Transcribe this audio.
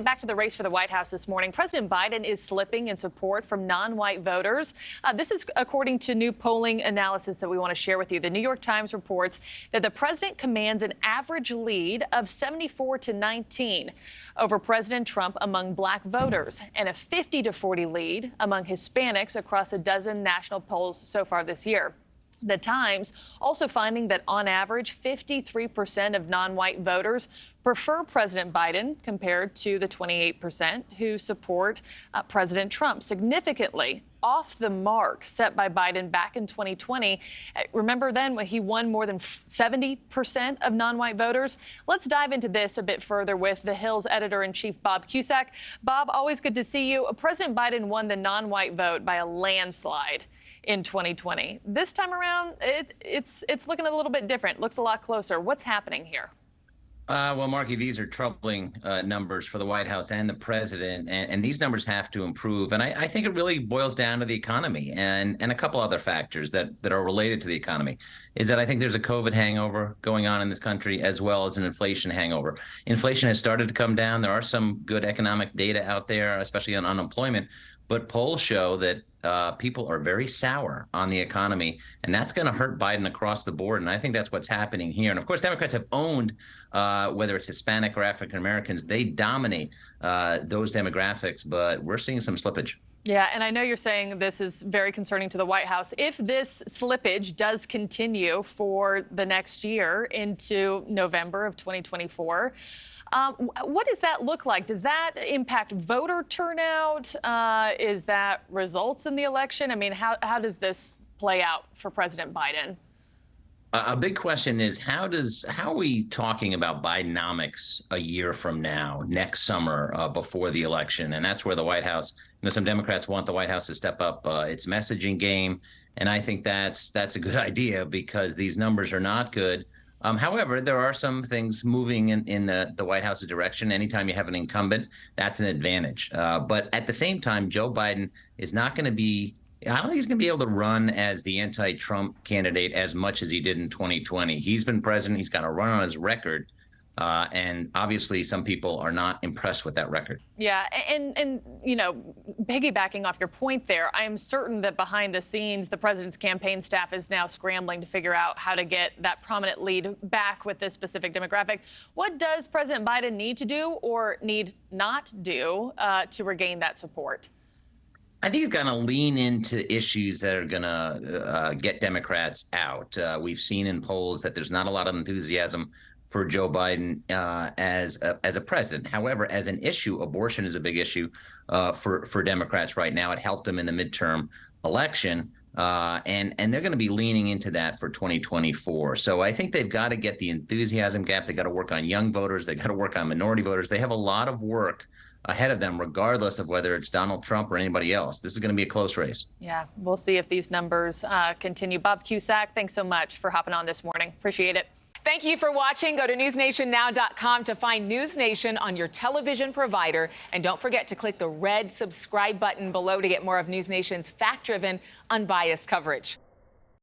Back to the race for the White House this morning. President Biden is slipping in support from non-white voters. This is according to new polling analysis that we want to share with you. The New York Times reports that the president commands an average lead of 74-19 over President Trump among black voters and a 50-40 lead among Hispanics across a dozen national polls so far this year. The Times also finding that on average, 53% of non-white voters prefer President Biden compared to the 28% who support President Trump, significantly off the mark set by Biden back in 2020. Remember then when he won more than 70% of non-white voters? Let's dive into this a bit further with The Hill's editor-in-chief, Bob Cusack. Bob, always good to see you. President Biden won the non-white vote by a landslide in 2020. This time around, it's looking a little bit different. Looks a lot closer. What's happening here? Well, Marky, these are troubling numbers for the White House and the president, and these numbers have to improve. And I think it really boils down to the economy and a couple other factors that are related to the economy. Is that I think there's a COVID hangover going on in this country as well as an inflation hangover. Inflation has started to come down. There are some good economic data out there, especially on unemployment. But polls show that people are very sour on the economy, and that's going to hurt Biden across the board. And I think that's what's happening here. And of course, Democrats have owned, whether it's Hispanic or African Americans, they dominate those demographics, but we're seeing some slippage. Yeah, and I know you're saying this is very concerning to the White House. If this slippage does continue for the next year into November of 2024, what does that look like? Does that impact voter turnout? Is that results in the election? I mean, how does this play out for President Biden? A big question is how are we talking about Bidenomics a year from now, next summer, before the election? And that's where the White House, some Democrats want the White House to step up its messaging game. And I think that's a good idea because these numbers are not good. However, there are some things moving in the White House's direction. Anytime you have an incumbent, that's an advantage. But at the same time, Joe Biden is not going to be I don't think he's going to be able to run as the anti-Trump candidate as much as he did in 2020. He's been president. He's got a run on his record. And obviously, some people are not impressed with that record. Yeah. And piggybacking off your point there, I'm certain that behind the scenes, the president's campaign staff is now scrambling to figure out how to get that prominent lead back with this specific demographic. What does President Biden need to do or need not do to regain that support? I think he's going to lean into issues that are going to get Democrats out. We've seen in polls that there's not a lot of enthusiasm for Joe Biden as a president. However, as an issue, abortion is a big issue for Democrats right now. It helped them in the midterm election, and they're going to be leaning into that for 2024. So I think they've got to get the enthusiasm gap. They've got to work on young voters. They've got to work on minority voters. They have a lot of work ahead of them, regardless of whether it's Donald Trump or anybody else. This is going to be a close race. Yeah, we'll see if these numbers continue. Bob Cusack, thanks so much for hopping on this morning. Appreciate it. Thank you for watching. Go to newsnationnow.com to find NewsNation on your television provider. And don't forget to click the red subscribe button below to get more of NewsNation's fact-driven, unbiased coverage.